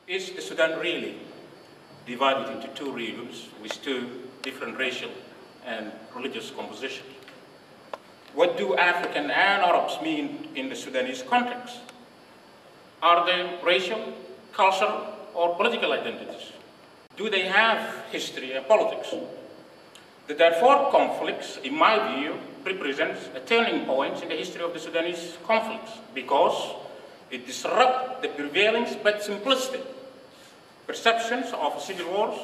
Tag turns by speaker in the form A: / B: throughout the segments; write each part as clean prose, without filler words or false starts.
A: Is Sudan really divided into two regions with two different racial and religious compositions? What do African and Arabs mean in the Sudanese context? Are they racial, cultural, or political identities? Do they have history and politics? The Darfur conflicts, in my view, represents a turning point in the history of the Sudanese conflicts because it disrupts the prevailing but simplistic perceptions of civil wars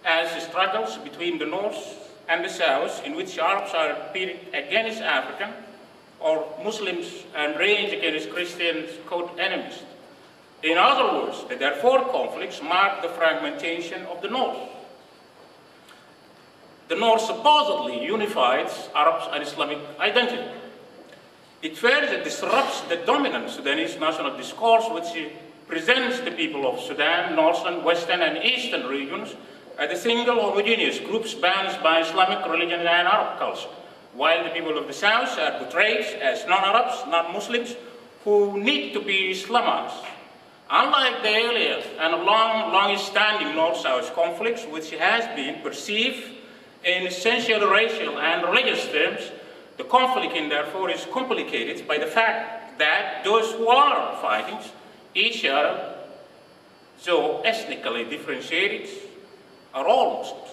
A: as struggles between the North and the South, in which Arabs are pitted against African or Muslims and rage against Christians, quote, enemies. In other words, the Darfur conflicts mark the fragmentation of the North. The North supposedly unifies Arabs and Islamic identity. It further disrupts the dominant Sudanese national discourse, which presents the people of Sudan, northern, western, and eastern regions as a single homogeneous groups bound by Islamic religion and Arab culture, while the people of the South are portrayed as non-Arabs, non-Muslims, who need to be Islamized. Unlike the earlier and long-standing North-South conflicts, which has been perceived in essential racial and religious terms, the conflict in Darfur is complicated by the fact that those who are fighting each other, though ethnically differentiated, are all Muslims.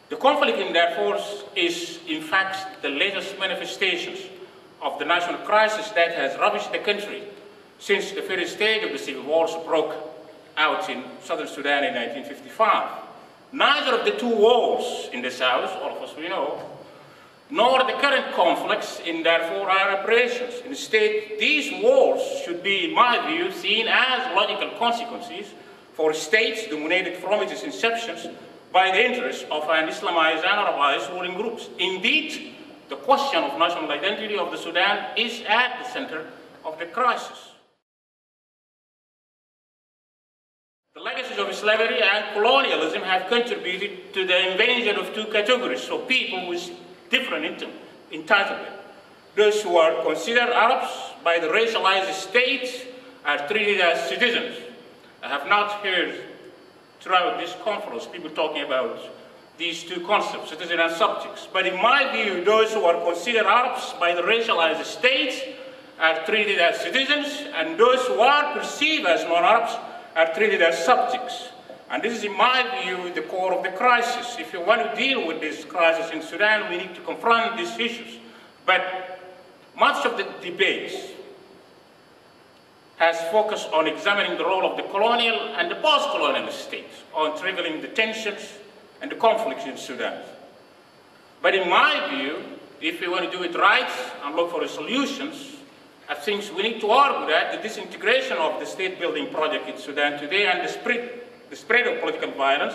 A: The conflict in Darfur is, in fact, the latest manifestations of the national crisis that has ravaged the country since the first stage of the civil wars broke out in southern Sudan in 1955. Neither of the two wars in the south, all of us we know, nor the current conflicts in Darfur are aberrations. Instead, these wars should be, in my view, seen as logical consequences for states dominated from its inception by the interests of an Islamized and Arabized ruling groups. Indeed, the question of national identity of the Sudan is at the center of the crisis. The legacies of slavery and colonialism have contributed to the invasion of two categories of people with different entitlement. Those who are considered Arabs by the racialized state are treated as citizens. I have not heard throughout this conference people talking about these two concepts, citizen and subjects. But in my view, those who are considered Arabs by the racialized state are treated as citizens, and those who are perceived as non-Arabs are treated as subjects. And this is, in my view, the core of the crisis. If you want to deal with this crisis in Sudan, we need to confront these issues. But much of the debate has focused on examining the role of the colonial and the post-colonial states on triggering the tensions and the conflicts in Sudan. But in my view, if we want to do it right and look for solutions, I think we need to argue that the disintegration of the state-building project in Sudan today and the spread of political violence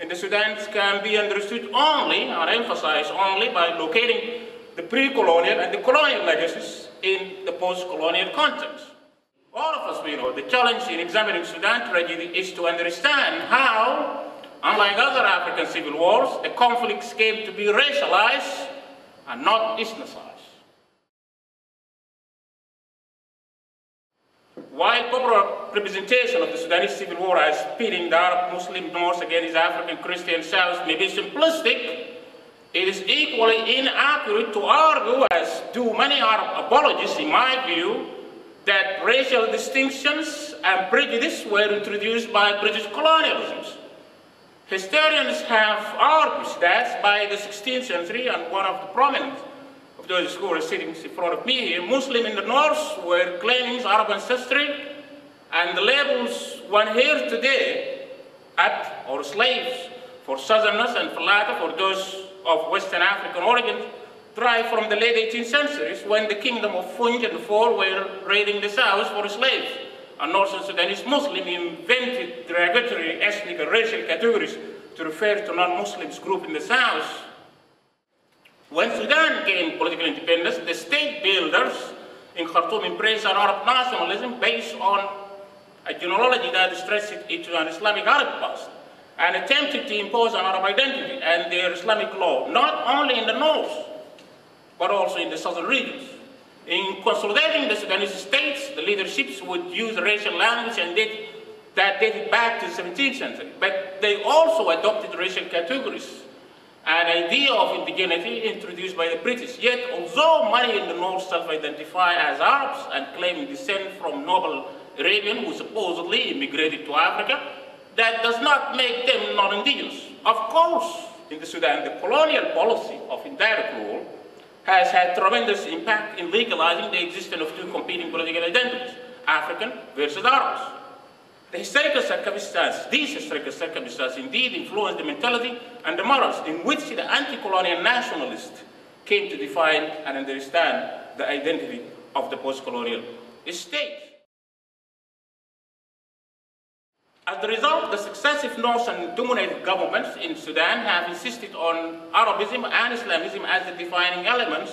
A: in the Sudan can be understood only, and emphasized only, by locating the pre-colonial and the colonial legacies in the post-colonial context. All of us, we know, the challenge in examining Sudan tragedy is to understand how, unlike other African civil wars, the conflicts came to be racialized and not ethnicized. While popular representation of the Sudanese civil war as pitting the Arab-Muslim North against African Christian South may be simplistic, it is equally inaccurate to argue, as do many Arab apologists in my view, that racial distinctions and prejudice were introduced by British colonialism. Historians have argued that by the 16th century, and one of the prominent of those who are sitting in front of me here, Muslims in the north were claiming Arab ancestry, and the labels one hears today, Abd or slaves for southerners and Falata for those of Western African origin, derived from the late 18th centuries when the kingdom of Funj and the Four were raiding the south for slaves. And northern Sudanese Muslims invented derogatory ethnic and racial categories to refer to non-Muslims group in the south. When Sudan gained political independence, the state builders in Khartoum embraced an Arab nationalism based on a genealogy that stretched into an Islamic Arab past and attempted to impose an Arab identity and their Islamic law, not only in the north, but also in the southern regions. In consolidating the Sudanese states, the leaderships would use racial language and did that dated back to the 17th century. But they also adopted racial categories, an idea of indigeneity introduced by the British. Yet, although many in the North self-identify as Arabs and claim descent from noble Arabian who supposedly immigrated to Africa, that does not make them non-indigenous. Of course, in the Sudan, the colonial policy of indirect rule has had tremendous impact in legalizing the existence of two competing political identities, African versus Arabs. These historical circumstances indeed influenced the mentality and the morals in which the anti-colonial nationalists came to define and understand the identity of the post-colonial state. As a result, the successive Northern-dominated governments in Sudan have insisted on Arabism and Islamism as the defining elements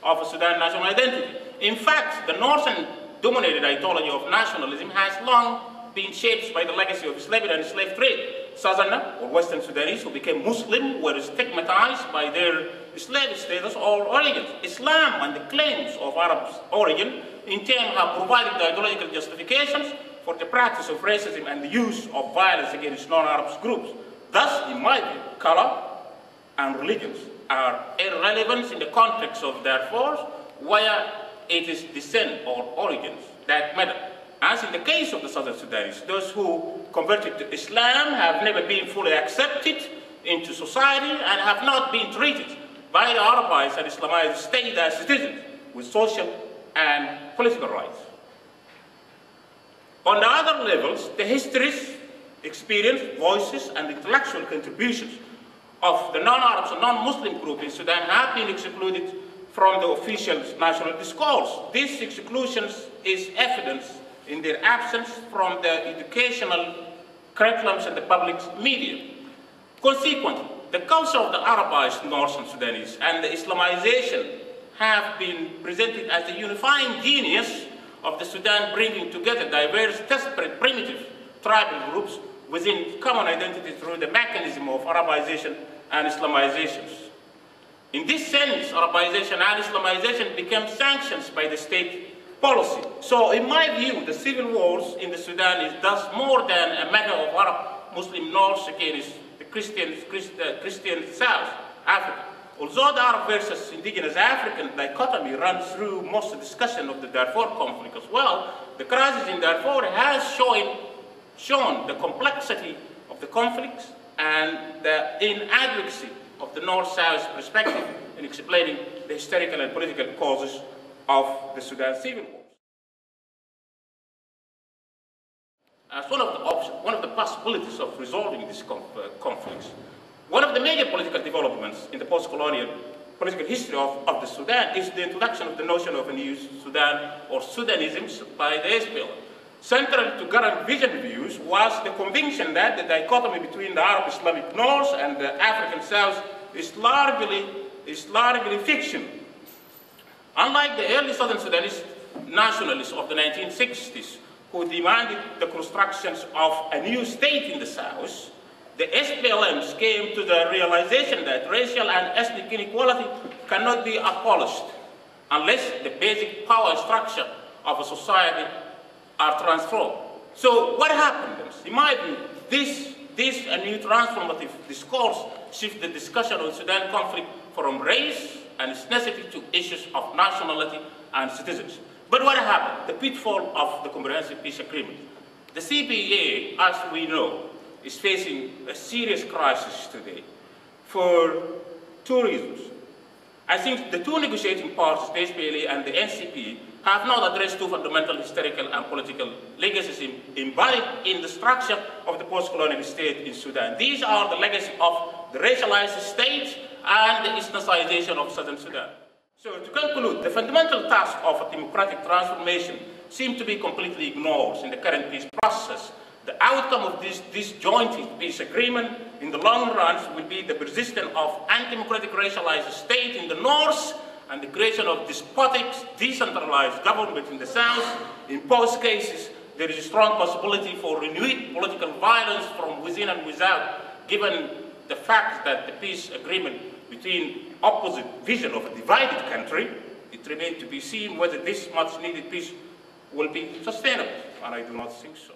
A: of a Sudan national identity. In fact, the Northern-dominated ideology of nationalism has long been shaped by the legacy of slavery and slave trade. Southern or Western Sudanese who became Muslim were stigmatized by their slave status or origins. Islam and the claims of Arab origin in turn have provided the ideological justifications for the practice of racism and the use of violence against non-Arab groups. Thus, in my view, color and religions are irrelevant in the context of their force, where it is descent or origins that matter. As in the case of the Southern Sudanese, those who converted to Islam have never been fully accepted into society and have not been treated by the Arabized and Islamized state as citizens with social and political rights. On the other levels, the histories, experience, voices, and intellectual contributions of the non-Arabs and non-Muslim group in Sudan have been excluded from the official national discourse. This exclusion is evidence in their absence from the educational curriculums and the public media. Consequently, the culture of the Arabized Northern Sudanese and the Islamization have been presented as the unifying genius of the Sudan, bringing together diverse, disparate, primitive tribal groups within common identity through the mechanism of Arabization and Islamizations. In this sense, Arabization and Islamization became sanctions by the state policy. So in my view, the civil wars in the Sudan is thus more than a matter of Arab-Muslim North against the Christian South Africa. Although the Arab versus indigenous African dichotomy runs through most of the discussion of the Darfur conflict as well, the crisis in Darfur has shown the complexity of the conflicts and the inadequacy of the North-South perspective in explaining the historical and political causes of the Sudan civil wars. As one of the possibilities of resolving these conflicts, one of the major political developments in the post-colonial political history of the Sudan is the introduction of the notion of a new Sudan or Sudanism by the SPLM. Central to current vision views was the conviction that the dichotomy between the Arab Islamic North and the African South is largely fiction. Unlike the early Southern Sudanese nationalists of the 1960s, who demanded the construction of a new state in the South, the SPLMs came to the realization that racial and ethnic inequality cannot be abolished unless the basic power structure of a society are transformed. So what happened? In my view, this new transformative discourse shifted the discussion on Sudan conflict from race and its necessity to issues of nationality and citizenship. But what happened? The pitfall of the Comprehensive Peace Agreement. The CPA, as we know, is facing a serious crisis today for two reasons. I think the two negotiating parties, the SPLA and the NCP, have not addressed two fundamental historical and political legacies embodied in the structure of the post-colonial state in Sudan. These are the legacy of the racialized state and the ethnicization of Southern Sudan. So to conclude, the fundamental task of a democratic transformation seems to be completely ignored in the current peace process. The outcome of this joint peace agreement in the long run will be the persistence of undemocratic racialized state in the north and the creation of despotic, decentralized government in the south. In both cases, there is a strong possibility for renewed political violence from within and without, given the fact that the peace agreement between opposite vision of a divided country, it remains to be seen whether this much needed peace will be sustainable, and I do not think so.